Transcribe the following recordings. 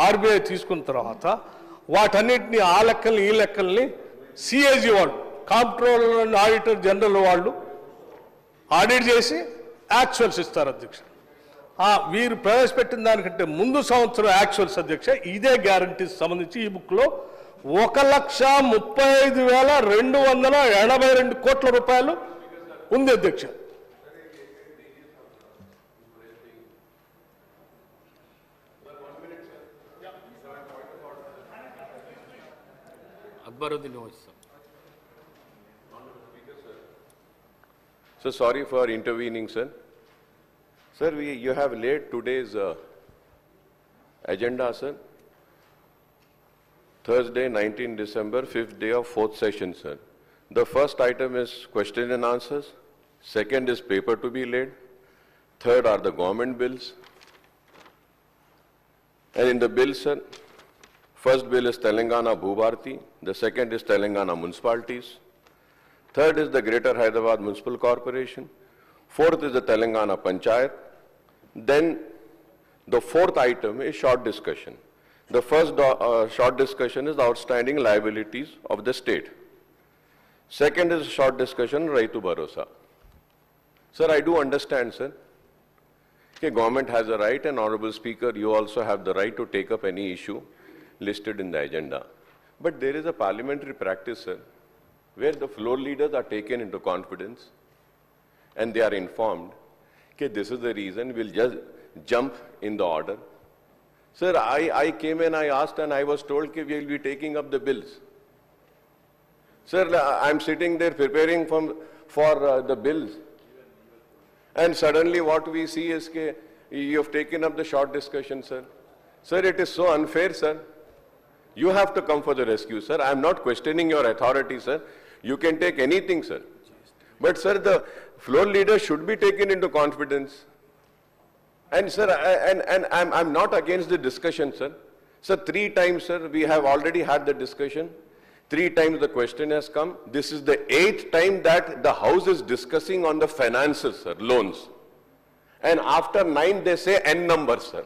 RBI తీసుకున్న తర్వాత వాటన్నిటిని ఆ లెక్కల్ని ఈ లెక్కల్ని సిఏజీ వాళ్ళు కాంప్ట్రోలర్ అండ్ ఆడిటర్ జనరల్ వాళ్ళు ఆడిట్ చేసి యాక్చువల్స్ ఇస్తారు అధ్యక్ష. వీరు ప్రవేశపెట్టిన దానికంటే ముందు సంవత్సరం యాక్చువల్స్ అధ్యక్ష ఇదే గ్యారంటీస్ సంబంధించి ఈ బుక్లో 1,35,282 కోట్ల రూపాయలు ఉంది అధ్యక్ష. Akbaruddin Owaisi. So sorry for intervening, sir. Sir, you have laid today's agenda, sir. Thursday, 19 December, 5th day of 4th session, sir. The first item is question and answers. Second is paper to be laid. Third are the government bills. And in the bill, sir, first bill is Telangana Bhubarti. The second is Telangana Municipalities. Third is the Greater Hyderabad Municipal Corporation. Fourth is the Telangana Panchayat. Then the fourth item is short discussion. The first short discussion is the outstanding liabilities of the state. Second is short discussion, Raitu Bharosa. Sir, I do understand, sir. Okay, government has a right, and Honorable Speaker, you also have the right to take up any issue listed in the agenda. But there is a parliamentary practice, sir, where the floor leaders are taken into confidence and they are informed, okay, this is the reason, we'll just jump in the order. Sir, I came and I asked and I was told that we will be taking up the bills. Sir, I'm sitting there preparing for the bills. And suddenly what we see is that you have taken up the short discussion, sir. Sir, it is so unfair, sir. You have to come for the rescue, sir. I'm not questioning your authority, sir. You can take anything, sir. But, sir, the floor leader should be taken into confidence. And, sir, I'm not against the discussion, sir. Sir, 3 times, sir, we have already had the discussion. 3 times the question has come. This is the 8th time that the House is discussing on the finances, sir, loans. And after 9, they say N numbers, sir.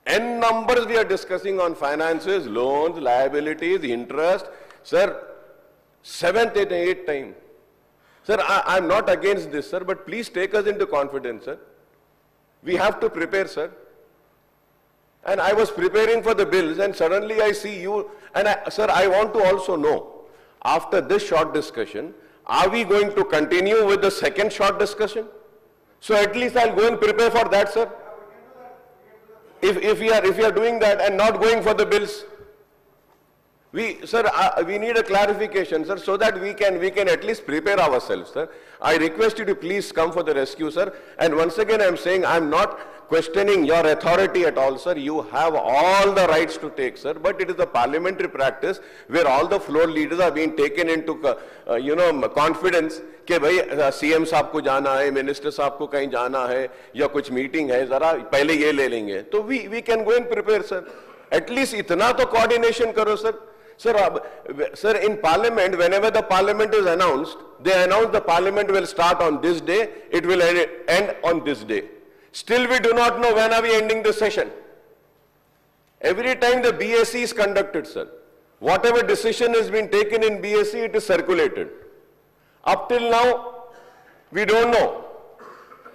N numbers we are discussing on finances, loans, liabilities, interest. Sir, 7th and 8th time. Sir, I'm not against this, sir, but please take us into confidence, sir. We have to prepare, sir. And I was preparing for the bills and suddenly I see you. And sir, I want to also know, after this short discussion, are we going to continue with the second short discussion? So at least I'll go and prepare for that, sir. If we are doing that and not going for the bills, we need a clarification, sir, so that we can at least prepare ourselves, sir. I request you to please come for the rescue, sir. And once again, I'm saying I'm not questioning your authority at all, sir. You have all the rights to take, sir. But it is a parliamentary practice where all the floor leaders are being taken into, confidence कि भाई CM साहब को जाना है, minister साहब को कहीं जाना है या कुछ मीटिंग है, जरा पहले ये ले लेंगे. तो we can go and prepare, sir. At least इतना तो coordination करो, sir. Sir, in Parliament, whenever the Parliament is announced, they announce the Parliament will start on this day, it will end on this day. Still, we do not know when are we ending the session. Every time the BSc is conducted, sir, whatever decision has been taken in BSc, it is circulated. Up till now, we don't know.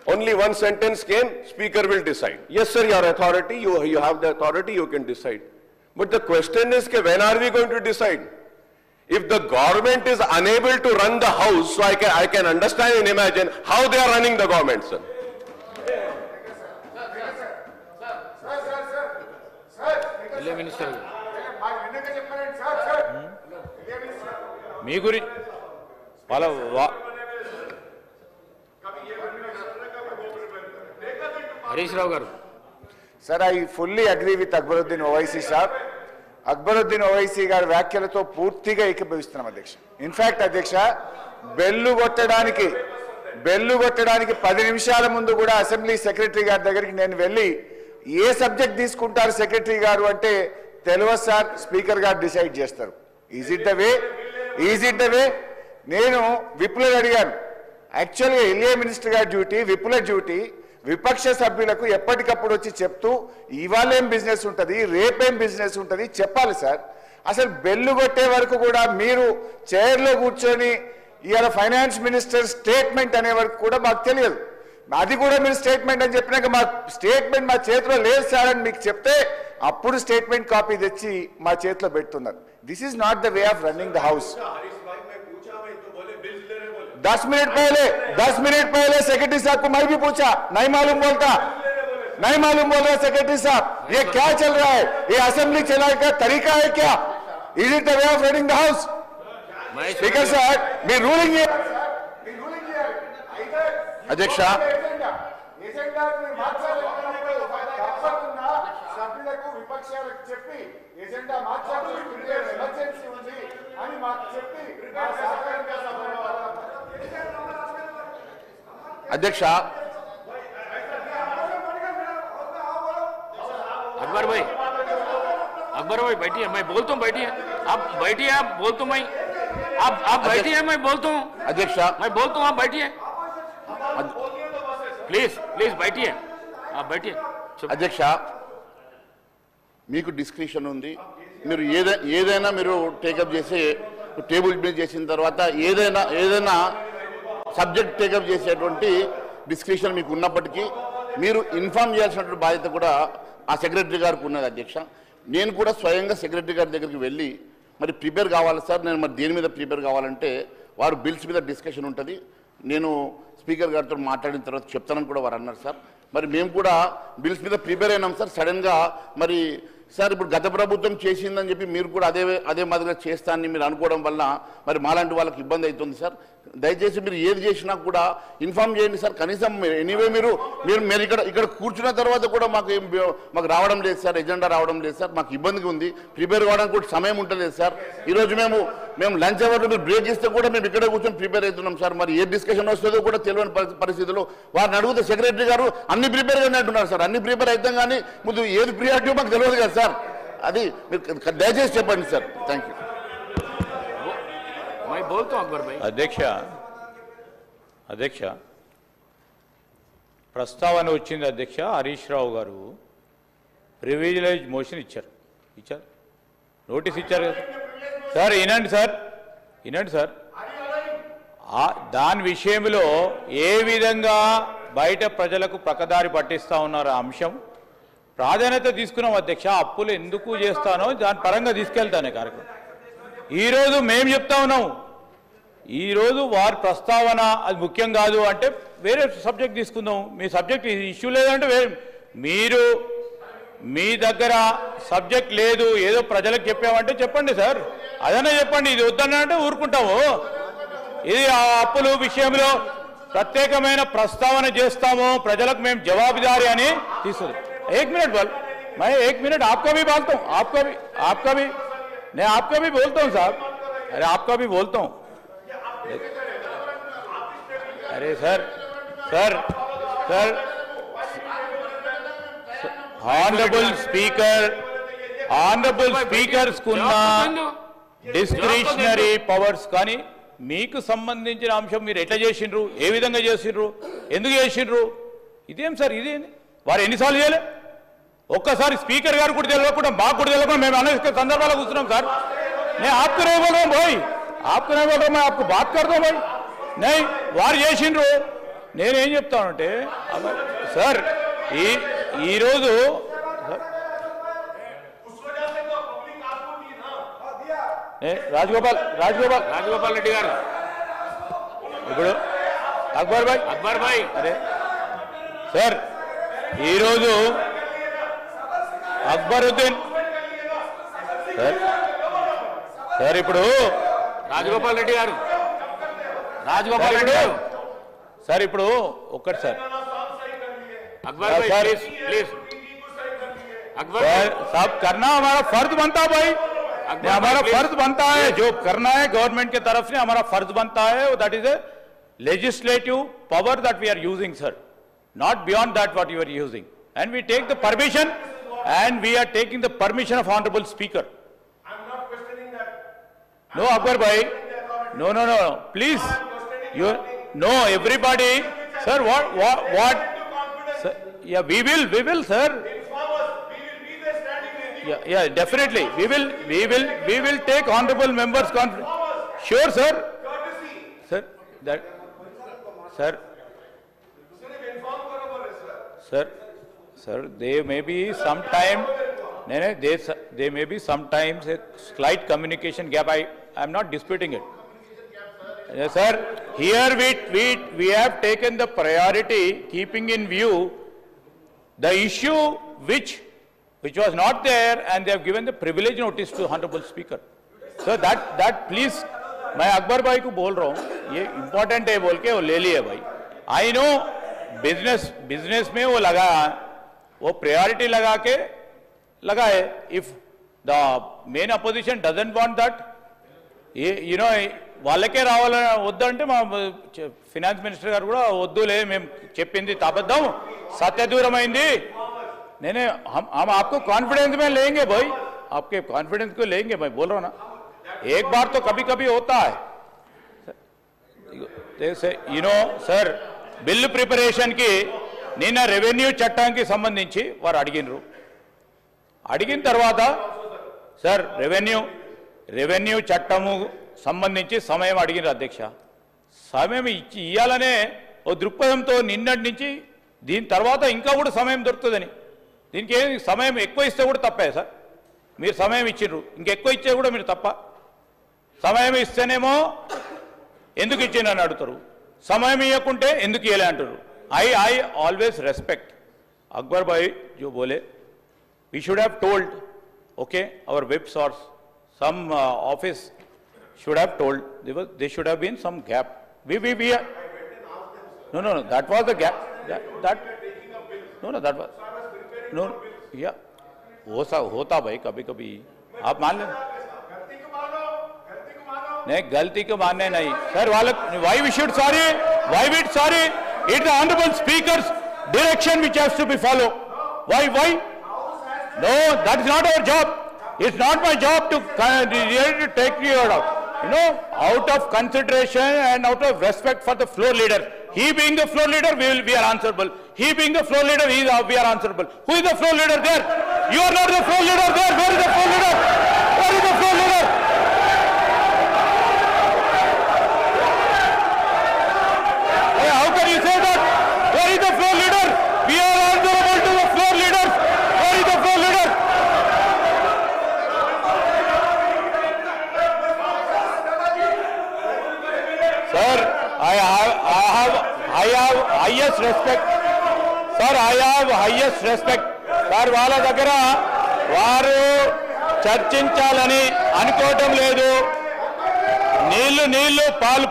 Only one sentence came, Speaker will decide. Yes, sir, your authority, you have the authority, you can decide. But the question is, when are we going to decide? If the government is unable to run the House, so I can understand and imagine how they are running the government, sir. మీ గురి వాళ్ళ హరీష్ రావు గారు. Sir, I fully agree with Akbaruddin Owaisi sir. Akbaruddin Owaisi గారి వ్యాఖ్యలతో పూర్తిగా ఏకీభవిస్తున్నాం అధ్యక్ష. In fact అధ్యక్ష, bell కొట్టడానికి 10 నిమిషాల ముందు కూడా అసెంబ్లీ సెక్రటరీ గారి దగ్గరికి నేను వెళ్ళి ఏ సబ్జెక్ట్ తీసుకుంటారు సెక్రటరీ గారు అంటే తెలియదు సార్, స్పీకర్ గారు డిసైడ్ చేస్తారు. Is it the way? నేను విప్లవ్ అడిగాను. యాక్చువల్గా ఎల్ఏ మినిస్టర్ గారి డ్యూటీ, విప్లవ్ డ్యూటీ విపక్ష సభ్యులకు ఎప్పటికప్పుడు వచ్చి చెప్తూ ఇవాళేం బిజినెస్ ఉంటుంది, రేపేం బిజినెస్ ఉంటుంది చెప్పాలి సార్. అసలు బెల్లు కొట్టే వరకు కూడా మీరు చైర్లో కూర్చొని ఇవాళ ఫైనాన్స్ మినిస్టర్ స్టేట్మెంట్ అనే వరకు కూడా మాకు తెలియదు. అది కూడా మీరు స్టేట్మెంట్ అని చెప్పినాక మా స్టేట్మెంట్ మా చేతిలో లేదు సార్ అని మీకు చెప్తే అప్పుడు స్టేట్మెంట్ కాపీ తెచ్చి మా చేతిలో పెడుతున్నారు. This is not the way of running the house. 10 minute पहले सेक्रेटरी साहब को मैं भी पूछा, नहीं मालूम बोल रहा सेक्रेटरी साहब, ये क्या चल रहा है, ये असेंबली चलाने का तरीका है क्या? Is it the way of running the house? Speaker साहब, मी रूलिंग हियर అధ్యక్ష సభ్యులకు విపక్షాలకు చెప్పి ఎజెండా మార్చాల్సి ఎమర్జెన్సీ ఉంది అని మాకు చెప్పి అధ్యక్ష अकबर भाई बैठिए, मैं बोलता हूँ, बैठिए आप, बैठिए आप, बोलता हूँ मैं, आप बैठिए, मैं बोलता हूँ, అధ్యక్ష मैं बोलता हूँ, आप बैठिए प्लीज प्लीज बैठिए, आप बैठिए. అధ్యక్ష మీకు డిస్క్రిప్షన్ ఉంది, మీరు ఏదైనా మీరు టేకప్ చేసి టేబుల్ మీద చేసిన తర్వాత ఏదైనా సబ్జెక్ట్ టేకప్ చేసేటువంటి డిస్క్రిప్షన్ మీకు ఉన్నప్పటికీ మీరు ఇన్ఫార్మ్ చేయాల్సినటువంటి బాధ్యత కూడా ఆ సెక్రటరీ గారికి ఉన్నది అధ్యక్ష. నేను కూడా స్వయంగా సెక్రటరీ గారి దగ్గరికి వెళ్ళి మరి ప్రిపేర్ కావాలి సార్, నేను మరి దేని మీద ప్రిపేర్ కావాలంటే వారు బిల్స్ మీద డిస్కషన్ ఉంటుంది, నేను స్పీకర్ గారితో మాట్లాడిన తర్వాత చెప్తానని కూడా వారు అన్నారు సార్. మరి మేము కూడా బిల్స్ మీద ప్రిపేర్ అయినాం సార్. సడన్గా మరి సార్ ఇప్పుడు గత ప్రభుత్వం చేసిందని చెప్పి మీరు కూడా అదే మాదిరిగా చేస్తానని మీరు అనుకోవడం వల్ల మరి మాలాంటి వాళ్ళకి ఇబ్బంది అవుతుంది సార్. దయచేసి మీరు ఏది చేసినా కూడా ఇన్ఫార్మ్ చేయండి సార్. కనీసం ఎనీవే మీరు ఇక్కడ కూర్చున్న తర్వాత కూడా మాకు రావడం లేదు సార్, ఎజెండా రావడం లేదు సార్, మాకు ఇబ్బందిగా ఉంది, ప్రిపేర్ కావడానికి కూడా సమయం ఉండలేదు సార్. ఈరోజు మేము లంచ్ అవర్లో మీరు బ్రేక్ ఇస్తే కూడా మేము ఇక్కడే కూర్చొని ప్రిపేర్ అవుతున్నాం సార్. మరి ఏ డిస్కషన్ వస్తుందో కూడా తెలియని పరిస్థితుల్లో వారిని అడిగితే సెక్రటరీ గారు అన్ని ప్రిపేర్ గానే అంటున్నారు సార్. అన్ని ప్రిపేర్ అవుతాం కానీ ముందు ఏది ప్రియారిటీ మాకు తెలియదు కదా సార్. అది మీరు దయచేసి చెప్పండి సార్. Thank you. मैं बोलता हूँ अकबर भाई. అధ్యక్ష ప్రస్తావన వచ్చింది అధ్యక్ష. హరీష్ రావు గారు ప్రివిలేజ్ మోషన్ ఇచ్చారు, నోటీస్ ఇచ్చారు కదా సార్. వినండి సార్, దాని విషయంలో ఏ విధంగా బయట ప్రజలకు ప్రకదారి పట్టిస్తా ఉన్నారు అంశం ప్రాధాన్యత తీసుకున్నాం అధ్యక్ష. అప్పులు ఎందుకు చేస్తానో దాని పరంగా తీసుకెళ్తానే కార్యక్రమం. ఈరోజు మేము చెప్తా ఉన్నాం, ఈరోజు వారి ప్రస్తావన అది ముఖ్యం కాదు అంటే వేరే సబ్జెక్ట్ తీసుకుందాం. మీ సబ్జెక్ట్ ఇష్యూ లేదంటే మీరు మీ దగ్గర సబ్జెక్ట్ లేదు, ఏదో ప్రజలకు చెప్పామంటే చెప్పండి సార్, అదనే చెప్పండి. ఇది వద్దనంటే ఊరుకుంటాము. ఇది ఆ అప్పుల విషయంలో ప్రత్యేకమైన ప్రస్తావన చేస్తాము, ప్రజలకు మేము జవాబుదారీ అని తీసుకుంది. एक मिनट मैं 1 मिनट आपका भी बोलता हूँ, आपका भी मैं आपका भी बोलता हूँ साहब. अरे आपका भी बोलता हूँ. अरे सर ऑनरेबल स्पीकर्स कुन्ना డిస్క్రిషనరీ పవర్స్ కానీ మీకు సంబంధించిన అంశం మీరు ఎట్లా చేసిండ్రు, ఏ విధంగా చేసిండ్రు, ఎందుకు చేసిండ్రు, ఇదేం సార్, ఇదేంది వారు ఎన్నిసార్లు చేయలే? ఒక్కసారి స్పీకర్ గారు కూడా తెలియకుండా మాకు కూడా తెలియకుండా మేము అనేక సందర్భాల్లో కూర్చున్నాం సార్. నేను आपको नहीं बोल रहा हूं भाई, आपको नहीं बोल रहा, मैं आपको बात करता हूं भाई. नहीं వారు చేసిండ్రు. నేనేం చెప్తానంటే సార్ ఈరోజు రాజగోపాల్ రెడ్డి గారు ఇప్పుడు అక్బర్ భాయ్ అరే సార్ ఈరోజు అక్బరుద్దీన్ సార్ ఇప్పుడు రాజగోపాల్ రెడ్డి గారు సార్ ఇప్పుడు ఒక్కటి సార్ अकबर भाई प्लीज अकबर साहब करना हमारा फर्ज बनता है भाई, हमारा फर्ज बनता है, जो करना है गवर्नमेंट के तरफ से हमारा फर्ज बनता है. That is a legislative power that we are using sir, not beyond that what you are using, and we take the permission and we are taking the permission of honorable speaker. I'm not questioning that. No Akbar bhai, no please, you no everybody sir, what Yeah, we will, sir. Yeah, definitely. We will take honorable members' conference. Sure, sir. Sir, there may be sometime. There may be sometimes a slight communication gap. I am not disputing it. Yes, sir. Here we have taken the priority, keeping in view the issue which was not there, and they have given the privilege notice to honorable speaker. So that please, मैं अकबर भाई को बोल रहा हूँ, ये important है बोल के वो ले लिए भाई. I know business में वो लगा, वो priority लगा के लगाए. If the main opposition doesn't want that, you know, వాళ్ళకే రావాలని వద్దంటే మా ఫినాన్స్ మినిస్టర్ గారు కూడా వద్దులే, మేము చెప్పింది అబద్ధం, సత్యదూరమైంది. నేనే हम आपको कॉन्फिडेंस में लेंगे भाई, आपके कॉन्फिडेंस को लेंगे भाई, बोल रहा हूँ ना. एक बार तो कभी कभी होता है. You know, sir, బిల్లు ప్రిపరేషన్కి నిన్న రెవెన్యూ చట్టానికి సంబంధించి వారు అడిగిన తర్వాత సార్ రెవెన్యూ చట్టము సంబంధించి సమయం అడిగినారు అధ్యక్ష. సమయం ఇవ్వాలనే ఓ దృక్పథంతో నిన్నటి నుంచి దీని తర్వాత ఇంకా కూడా సమయం దొరుకుతుందని, దీనికి ఏమి సమయం ఎక్కువ ఇస్తే కూడా తప్పే సార్. మీరు సమయం ఇచ్చిర్రు, ఇంకెక్కువ ఇచ్చే కూడా మీరు తప్ప. సమయం ఇస్తేనేమో ఎందుకు ఇచ్చిందని అడుగుతారు, సమయం ఇవ్వకుంటే ఎందుకు ఇవ్వలే అంటారు. I always respect Akbar bhai jo bole. We should have told, okay, our whip source, some office should have told. There should have been some gap. We no, that was the gap. That that was no, yeah. होता भाई कभी आप मान लें. नहीं, गलती को मानने नहीं sir. why we should sorry? It's the honorable speaker's direction which has to be followed. Why? No, that is not our job. It's not my job to take you out. You know, out of consideration and out of respect for the floor leader. He being the floor leader, we are answerable. He being the floor leader, we are answerable. Who is the floor leader there? You are not the floor leader there. Where is the floor leader? Where is the floor leader? How can you say that? Where is the floor leader? We are answerable to the floor leaders. Where is the floor leader? Sir, I have highest respect. Sir, I have highest respect. Sir, వాళ్ళ దగ్గర వారు చర్చించాలని అనుకోవటం లేదు. నీళ్లు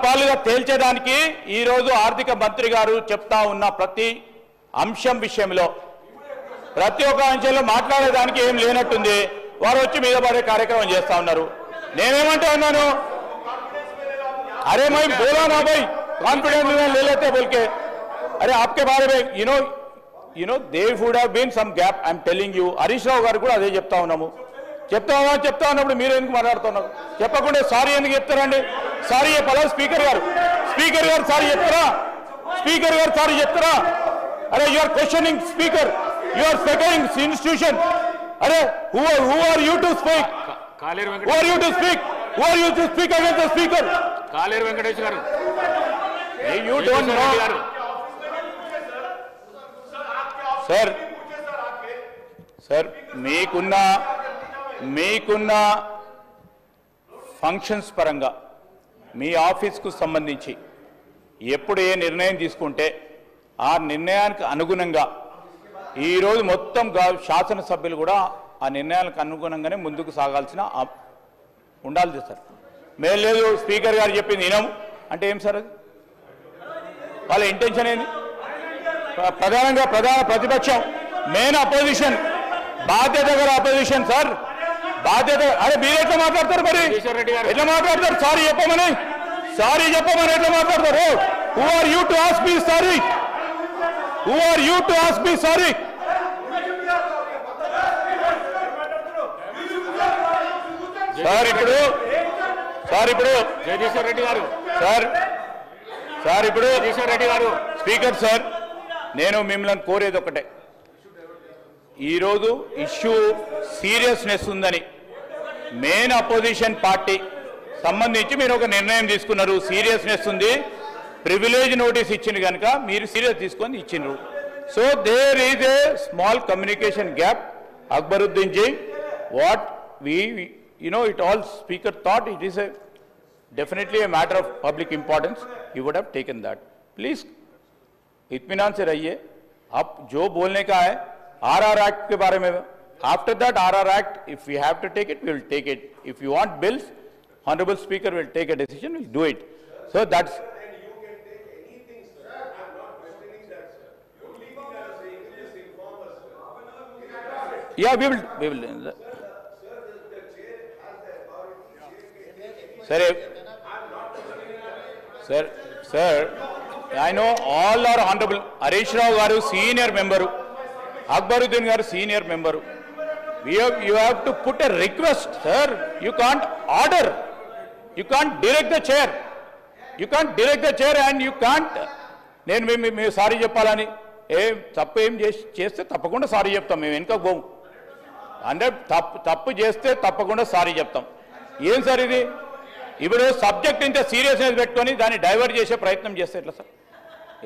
పాలుగా తేల్చేదానికి ఈరోజు ఆర్థిక మంత్రి గారు చెప్తా ఉన్న ప్రతి అంశం విషయంలో, ప్రతి ఒక్క అంశంలో మాట్లాడేదానికి ఏం లేనట్టుంది. వారు వచ్చి మీద పడే కార్యక్రమం చేస్తా ఉన్నారు. నేనేమంటా ఉన్నాను, अरे मैं बोला ना भाई, कॉन्फिडेंस में ले लेते बोल के. अरे आपके बारे में you know there would have been some gap. I am telling you. Harish Rao గారు కూడా అదే చెప్తా ఉన్నాము. చెప్తా ఉన్నప్పుడు మీరు ఎందుకు మాట్లాడుతున్నారు? చెప్పకుండా సారీ ఎందుకు చెప్తారండి? సారీ చెప్పాలా స్పీకర్ గారు సారీ చెప్తారా? స్పీకర్ గారు సారీ చెప్తారా? అరే you are questioning speaker, you are seconding institution. అరే who are you to speak? Who are you to speak? Who are you to speak against the speaker? కాలేరు వెంకటేష్ గారు. You don't know. Sir, మీకున్న functions పరంగా మీ ఆఫీస్కు సంబంధించి ఎప్పుడు ఏ నిర్ణయం తీసుకుంటే ఆ నిర్ణయానికి అనుగుణంగా ఈరోజు మొత్తం శాసనసభ్యులు కూడా ఆ నిర్ణయాలకు అనుగుణంగానే ముందుకు సాగాల్సిన ఉండాలి సార్. మేము లేదు స్పీకర్ గారు చెప్పింది వినము అంటే ఏం సార్? అది వాళ్ళ ఇంటెన్షన్ ఏంది? ప్రధాన ప్రతిపక్షం, మెయిన్ అపోజిషన్, బాధ్యత గల అపోజిషన్ సార్, బాధ్యత. అరే మీరు ఎట్లా మాట్లాడతారు మరి? ఎట్లా మాట్లాడతారు? సారీ చెప్పమని ఎట్లా మాట్లాడతారు? Who are you to ask me sorry? ఇప్పుడు జగదీశ్వర్ రెడ్డి గారు ఇప్పుడు స్పీకర్ సార్, నేను మిమ్మల్ని కోరేది ఒకటే, ఈరోజు ఇష్యూ సీరియస్నెస్ ఉందని మెయిన్ అపోజిషన్ పార్టీ సంబంధించి మీరు ఒక నిర్ణయం తీసుకున్నారు, సీరియస్నెస్ ఉంది, ప్రివిలేజ్ నోటీస్ ఇచ్చింది కనుక మీరు సీరియస్ తీసుకొని ఇచ్చిండ్రు. So there is a small communication gap. Akbaruddin ji, what it all speaker thought it is definitely a matter of public importance, you would have taken that. Please इत्मीनान से रहिए. आप जो बोलने का है RR Act के बारे में, after that RR Act, if we have to take it, we will take it. If you want bills, Honorable Speaker will take a decision, we'll do it. So that's... Yeah, we will. Sir, I know all are honorable. Harish Rao garu senior member, Akbaruddin garu senior member. You have to put a request, sir. You can't order. You can't direct the chair. You can't direct the chair and you can't. నేను sorry చెప్పాలని తప్పు ఏం చేస్తే తప్పకుండా sorry చెప్తాం, మేము వెనుక పోము. అంటే తప్పు చేస్తే తప్పకుండా సారీ చెప్తాం. ఏం సార్ ఇది? ఇప్పుడు సబ్జెక్ట్ ఇంత సీరియస్నెస్ పెట్టుకొని దాన్ని డైవర్ట్ చేసే ప్రయత్నం చేస్తే ఎట్లా సార్?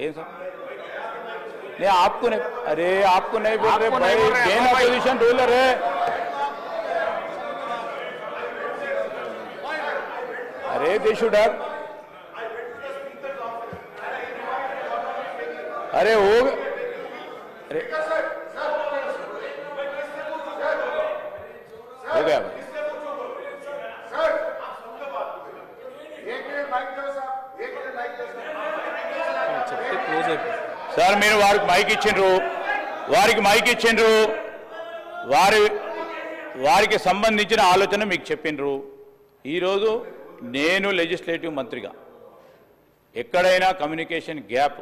ఏం సార్? నేను आपको नहीं, अरे आपको नहीं बोल रहे भाई, गेन अपोजिशन रूलर है. अरे दे शुड हैव, अरे हो गया भाई. సార్ మీరు వారికి మైక్ ఇచ్చిండ్రు, వారికి సంబంధించిన ఆలోచన మీకు చెప్పిండ్రు. ఈరోజు నేను లెజిస్లేటివ్ మంత్రిగా ఎక్కడైనా కమ్యూనికేషన్ గ్యాప్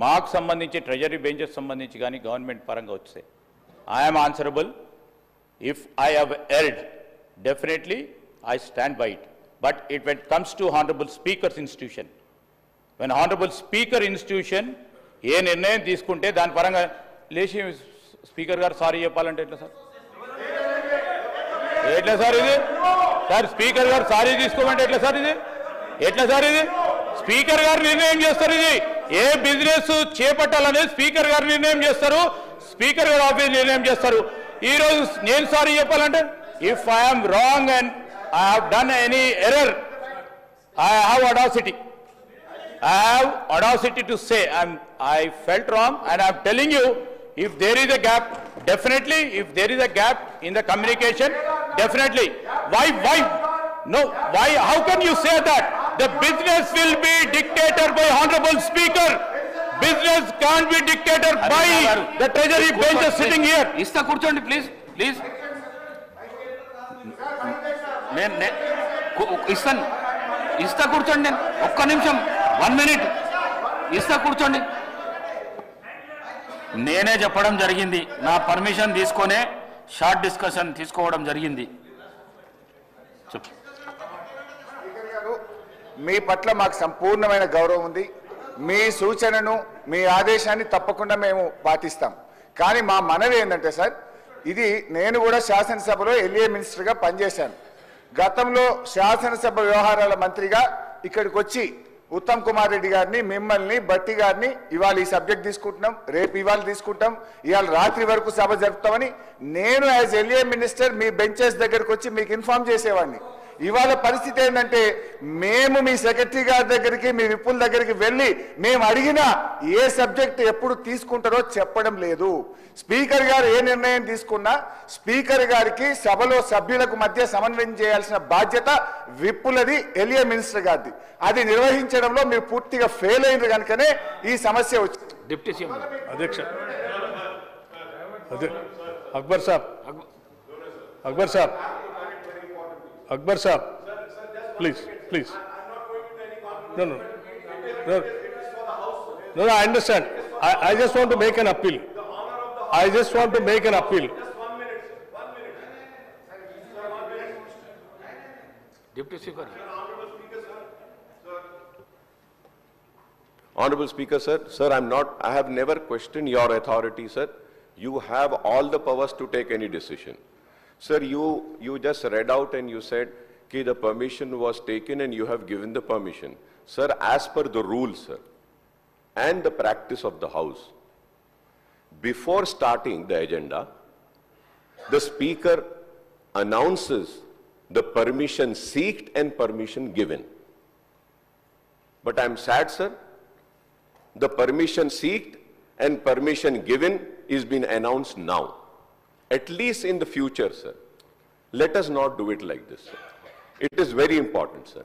మాకు సంబంధించి ట్రెజరీ బెంచెస్ సంబంధించి కానీ గవర్నమెంట్ పరంగా వస్తే I'm answerable. If I have erred, definitely I stand by it. But it when comes to honourable speaker's institution, when honourable speaker institution ఏ నిర్ణయం తీసుకుంటే దాని పరంగా లేచి స్పీకర్ గారు సారీ చెప్పాలంటే ఎట్లా సార్? ఎట్లా సార్ ఇది? సార్ స్పీకర్ గారు సారీ తీసుకోమంటే ఎట్లా సార్ ఇది? ఎట్లా సార్ ఇది? స్పీకర్ గారు నిర్ణయం చేస్తారు. ఇది ఏ బిజినెస్ చేపట్టాలనేది స్పీకర్ గారు నిర్ణయం చేస్తారు, స్పీకర్ గారు ఆఫీస్ నిర్ణయం చేస్తారు. ఈరోజు నేను సారీ చెప్పాలంటే, if I'm wrong and I have done any error, I have audacity. I have audacity to say I felt wrong, and I am telling you, if there is a gap, definitely, if there is a gap in the communication, definitely. Why? No, why? How can you say that? The business will be dictated by Honorable Speaker. Business can't be dictated by the Treasury benches sitting here. Ista kurchondi, please. Ista kurchondi. ఒక్క నిమిషం, 1 minute. ఇస్తా కూర్చోండి. నేనే చెప్పడం జరిగింది, నా permission తీసుకొనే short discussion తీసుకోవడం జరిగింది. మీ పట్ల మాకు సంపూర్ణమైన గౌరవం ఉంది. మీ సూచనను, మీ ఆదేశాన్ని తప్పకుండా మేము పాటిస్తాం. కానీ మా మనవి ఏంటంటే సార్, ఇది నేను కూడా శాసనసభలో ఎల్ఏ మినిస్టర్గా పనిచేశాను. గతంలో శాసనసభ వ్యవహారాల మంత్రిగా ఇక్కడికి వచ్చి ఉత్తమ్ కుమార్ రెడ్డి గారిని, మిమ్మల్ని, బట్టి గారిని ఇవాళ ఈ సబ్జెక్ట్ తీసుకుంటున్నాం, రేపు ఇవాళ తీసుకుంటాం, ఇవాళ రాత్రి వరకు సభ జరుపుతామని నేను యాజ్ ఎల్ఏ మినిస్టర్ మీ బెంచెస్ దగ్గరకు వచ్చి మీకు ఇన్ఫార్మ్ చేసేవాడిని. ఇవాళ పరిస్థితి ఏంటంటే, మేము మీ సెక్రటరీ గారి దగ్గరికి, మీ విప్పుల దగ్గరికి వెళ్ళి మేము అడిగిన ఏ సబ్జెక్ట్ ఎప్పుడు తీసుకుంటారో చెప్పడం లేదు. స్పీకర్ గారు ఏ నిర్ణయం తీసుకున్నా స్పీకర్ గారికి సభలో సభ్యులకు మధ్య సమన్వయం చేయాల్సిన బాధ్యత విప్పులది, ఎల్ఏ మినిస్టర్ గారిది. అది నిర్వహించడంలో మీరు పూర్తిగా ఫెయిల్ అయినారు కనుకనే ఈ సమస్య వచ్చింది. డిప్యూటీ సీఎం అధ్యక్ష, అక్బర్ సాబ్, please. No, I understand. I just want to make an appeal. Deputy Speaker. Honorable Speaker, sir, I have never questioned your authority, sir. You have all the powers to take any decision. Sir, you just read out and you said, okay, the permission was taken and you have given the permission. Sir, as per the rules, sir, and the practice of the House, before starting the agenda, the Speaker announces the permission sought and permission given. But I'm sad, sir, the permission sought and permission given is being announced now. At least in the future, sir, let us not do it like this, sir. It is very important, sir.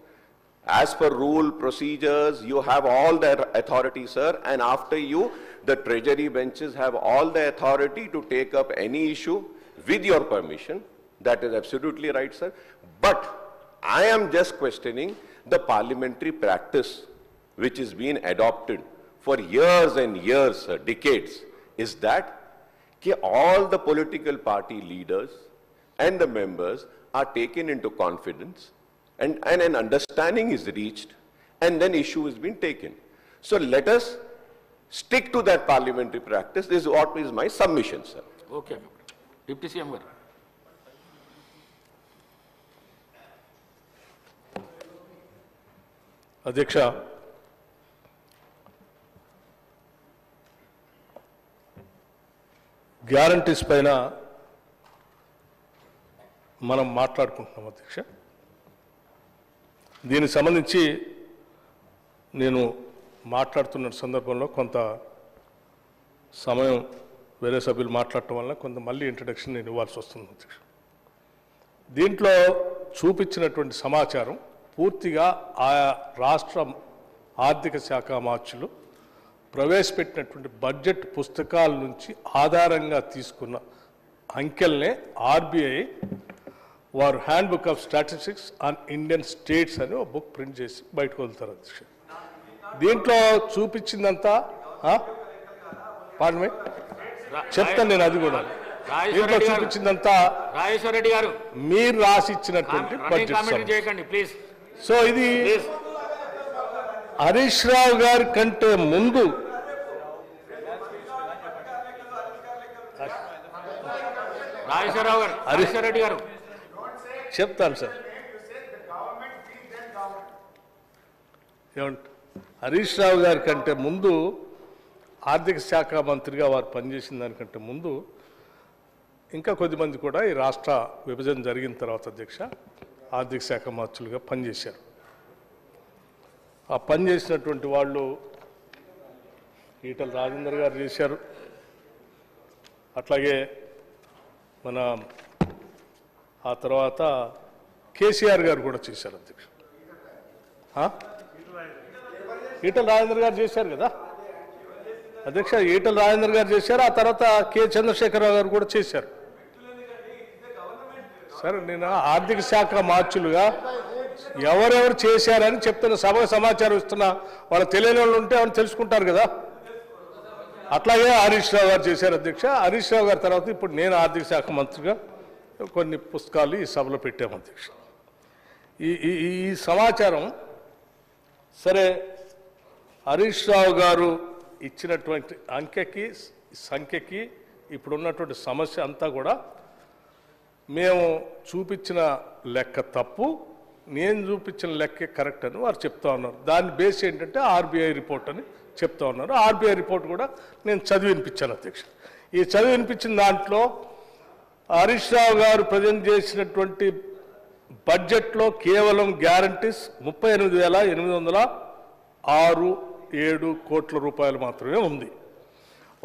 As per rule, procedures, you have all the authority, sir, and after you, the treasury benches have all the authority to take up any issue with your permission. That is absolutely right, sir. But I am just questioning the parliamentary practice which is being adopted for years and years, sir, decades, is that all the political party leaders and the members are taken into confidence and an understanding is reached and then issue is being taken. So let us stick to that parliamentary practice. This is what is my submission, sir. Okay. Deputy CM garu. అధ్యక్ష, guarantees పైన మనం మాట్లాడుకుంటున్నాం అధ్యక్ష. దీనికి సంబంధించి నేను మాట్లాడుతున్న సందర్భంలో కొంత సమయం వేరే సభ్యులు మాట్లాడటం వల్ల కొంత మళ్ళీ ఇంట్రడక్షన్ నేను ఇవ్వాల్సి వస్తుంది అధ్యక్ష. దీంట్లో చూపించినటువంటి సమాచారం పూర్తిగా ఆయా రాష్ట్ర ఆర్థిక శాఖ మార్చులు ప్రవేశపెట్టినటువంటి బడ్జెట్ పుస్తకాల నుంచి ఆధారంగా తీసుకున్న అంకెల్నే ఆర్బీఐ వారు hand book of statistics on Indian states అని ఒక బుక్ ప్రింట్ చేసి బయటకు వదులుతారు అధ్యక్ష. దీంట్లో చూపించిందంతా పాడమే చెప్తాను నేను, అది కూడా దీంట్లో చూపించిందంతా రాజేశ్వరరెడ్డి గారు మీరు రాసిచ్చినటువంటి బడ్జెట్. సో ఇది హరీష్ రావు గారి కంటే ముందు రాజేశ్వరరెడ్డి గారు చెప్తాను సార్. ఏమంట హరీష్ రావు గారి కంటే ముందు ఆర్థిక శాఖ మంత్రిగా వారు పనిచేసిన దానికంటే ముందు ఇంకా కొద్దిమంది కూడా ఈ రాష్ట్ర విభజన జరిగిన తర్వాత అధ్యక్ష ఆర్థిక శాఖ మంత్రులుగా పనిచేశారు. ఆ పనిచేసినటువంటి వాళ్ళు ఈటల రాజేందర్ గారు చేశారు, అట్లాగే మన ఆ తర్వాత కేసీఆర్ గారు కూడా చేశారు అధ్యక్ష. ఈటల రాజేందర్ గారు చేశారు కదా అధ్యక్ష, ఈటల రాజేందర్ గారు చేశారు, ఆ తర్వాత కె చంద్రశేఖరరావు గారు కూడా చేశారు. సరే, నేను ఆర్థిక శాఖ మార్చులుగా ఎవరెవరు చేశారని చెప్తున్న సభకు సమాచారం ఇస్తున్నా. వాళ్ళు తెలియని వాళ్ళు ఉంటే వాళ్ళు తెలుసుకుంటారు కదా. అట్లాగే హరీష్ రావు గారు చేశారు అధ్యక్ష. హరీష్ రావు గారి తర్వాత ఇప్పుడు నేను ఆర్థిక శాఖ మంత్రిగా కొన్ని పుస్తకాలు ఈ సభలో పెట్టాము అధ్యక్ష. ఈ సమాచారం సరే హరీష్ రావు గారు ఇచ్చినటువంటి సంఖ్యకి ఇప్పుడున్నటువంటి సమస్య అంతా కూడా మేము చూపించిన లెక్క తప్పు, నేను చూపించిన లెక్కే కరెక్ట్ అని వారు చెప్తా ఉన్నారు. దాని బేస్ ఏంటంటే ఆర్బీఐ రిపోర్ట్ అని చెప్తా ఉన్నారు. ఆర్బీఐ రిపోర్ట్ కూడా నేను చదివి వినిపించాను అధ్యక్ష. ఈ చదివి వినిపించిన దాంట్లో హరీష్ రావు గారు ప్రజెంట్ చేసినటువంటి బడ్జెట్లో కేవలం గ్యారంటీస్ 38,806.7 కోట్ల రూపాయలు మాత్రమే ఉంది.